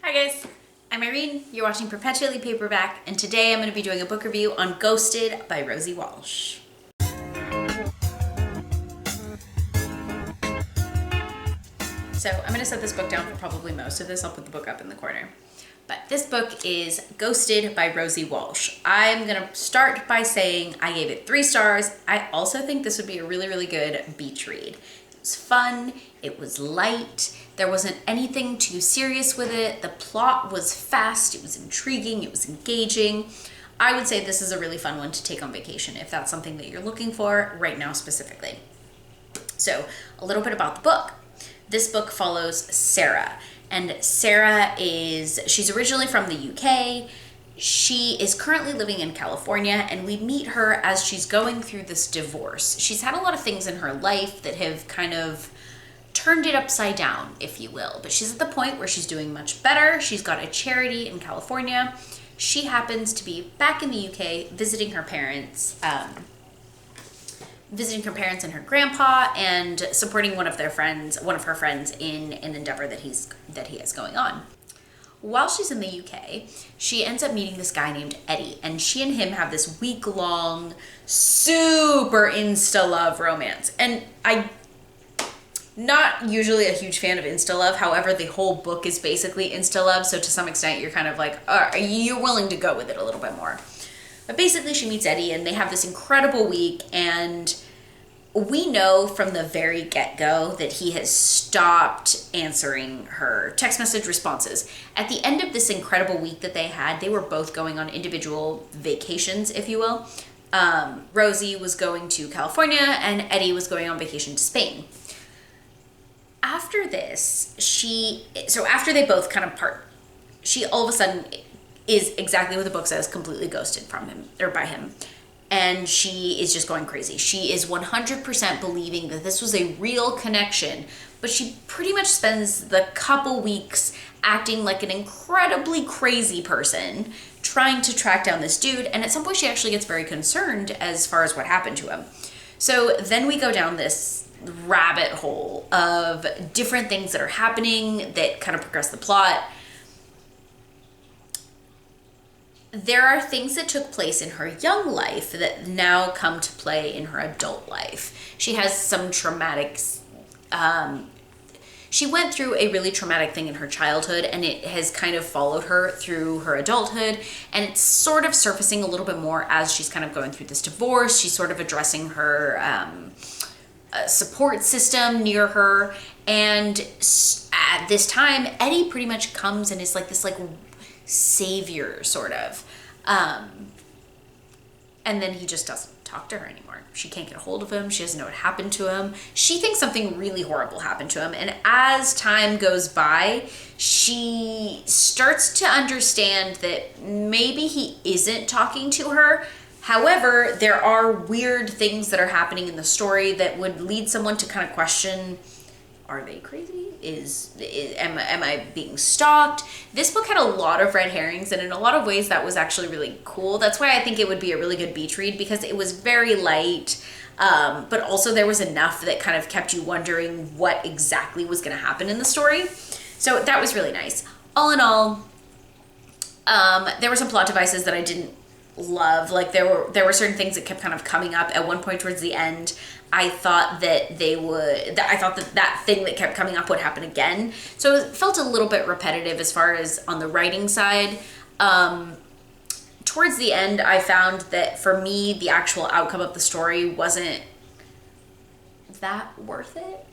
Hi guys, I'm Irene, you're watching Perpetually Paperback, and today I'm going to be doing a book review on Ghosted by Rosie Walsh. So I'm going to set this book down for probably most of this. I'll put the book up in the corner. But this book is Ghosted by Rosie Walsh. I'm going to start by saying I gave it 3 stars. I also think this would be a really good beach read. It was fun, it was light, there wasn't anything too serious with it, the plot was fast, it was intriguing, it was engaging. I would say this is a really fun one to take on vacation if that's something that you're looking for right now specifically. So a little bit about the book. This book follows Sarah, and Sarah she's originally from the UK. She is currently living in California, and we meet her as she's going through this divorce. She's had a lot of things in her life that have kind of turned it upside down, if you will, but she's at the point where she's doing much better. She's got a charity in California. She happens to be back in the UK visiting her parents, and her grandpa, and supporting one of her friends in an endeavor that he has going on. While she's in the UK, she ends up meeting this guy named Eddie, and she and him have this week-long, super insta-love romance. And I'm not usually a huge fan of insta-love, however, the whole book is basically insta-love, so to some extent you're kind of like, you're willing to go with it a little bit more. But basically she meets Eddie, and they have this incredible week, and we know from the very get-go that he has stopped answering her text message responses. At the end of this incredible week that they had, they were both going on individual vacations, if you will. Rosie was going to California, and Eddie was going on vacation to Spain. After this, after they both kind of part, she all of a sudden is exactly what the book says, completely ghosted from him, or by him. And she is just going crazy. She is 100% believing that this was a real connection, but she pretty much spends the couple weeks acting like an incredibly crazy person, trying to track down this dude, and at some point she actually gets very concerned as far as what happened to him. So then we go down this rabbit hole of different things that are happening that kind of progress the plot. There are things that took place in her young life that now come to play in her adult life. She has some traumatic, she went through a really traumatic thing in her childhood, and it has kind of followed her through her adulthood, and it's sort of surfacing a little bit more as she's kind of going through this divorce. She's sort of addressing her support system near her, and at this time, Eddie pretty much comes and is like this savior sort of, and then he just doesn't talk to her anymore. She can't get a hold of him. She doesn't know what happened to him. She thinks something really horrible happened to him, and as time goes by, she starts to understand that maybe he isn't talking to her. However, there are weird things that are happening in the story that would lead someone to kind of question, are they crazy? Am I being stalked? This book had a lot of red herrings, and in a lot of ways that was actually really cool. That's why I think it would be a really good beach read, because it was very light, but also there was enough that kind of kept you wondering what exactly was going to happen in the story. So that was really nice. All in all, there were some plot devices that I didn't love. Like there were certain things that kept kind of coming up. At one point towards the end, I thought that that thing that kept coming up would happen again. So it felt a little bit repetitive as far as on the writing side. Towards the end, I found that for me, the actual outcome of the story wasn't that worth it,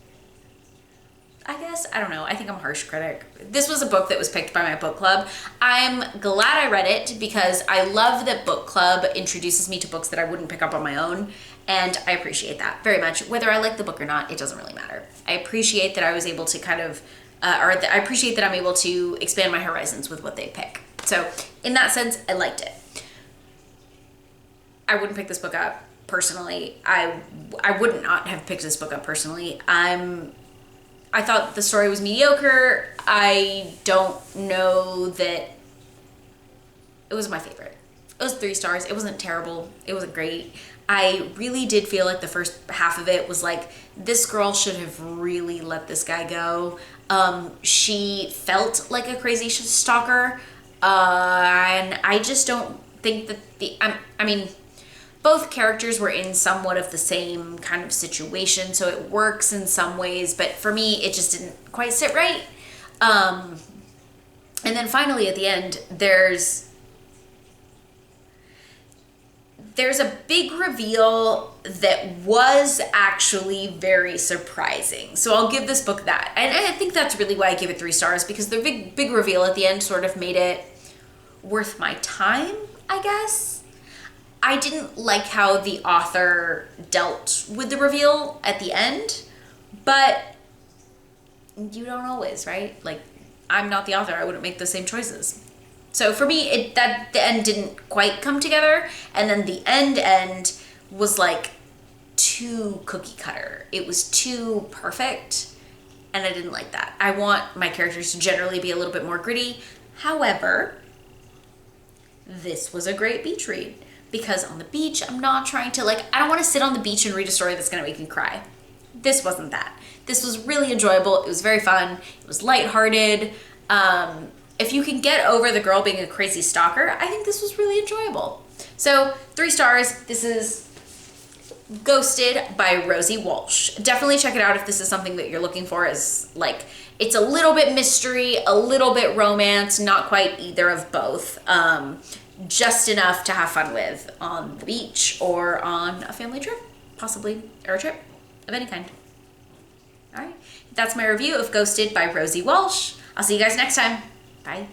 I guess. I don't know. I think I'm a harsh critic. This was a book that was picked by my book club. I'm glad I read it, because I love that book club introduces me to books that I wouldn't pick up on my own, and I appreciate that very much. Whether I like the book or not, it doesn't really matter. I appreciate that I was able to I appreciate that I'm able to expand my horizons with what they pick. So in that sense, I liked it. I wouldn't pick this book up personally. I would not have picked this book up personally. I thought the story was mediocre. I don't know that it was my favorite. It was 3 stars. It wasn't terrible. It wasn't great. I really did feel like the first half of it was like, this girl should have really let this guy go. She felt like a crazy stalker, and I just don't think that I mean, both characters were in somewhat of the same kind of situation, so it works in some ways, but for me, it just didn't quite sit right. And then finally at the end, there's a big reveal that was actually very surprising. So I'll give this book that. And I think that's really why I give it 3 stars, because the big reveal at the end sort of made it worth my time, I guess. I didn't like how the author dealt with the reveal at the end, but you don't always, right? Like, I'm not the author. I wouldn't make the same choices. So for me, the end didn't quite come together, and then the end was like too cookie cutter. It was too perfect, and I didn't like that. I want my characters to generally be a little bit more gritty. However, this was a great beach read, because on the beach, I'm not trying to, like, I don't want to sit on the beach and read a story that's going to make me cry. This wasn't that. This was really enjoyable. It was very fun. It was lighthearted. If you can get over the girl being a crazy stalker, I think this was really enjoyable. So 3 stars. This is Ghosted by Rosie Walsh. Definitely check it out if this is something that you're looking for. Is like, it's a little bit mystery, a little bit romance, not quite either of both. Just enough to have fun with on the beach or on a family trip, possibly, or a trip of any kind. All right, that's my review of Ghosted by Rosie Walsh. I'll see you guys next time. Bye.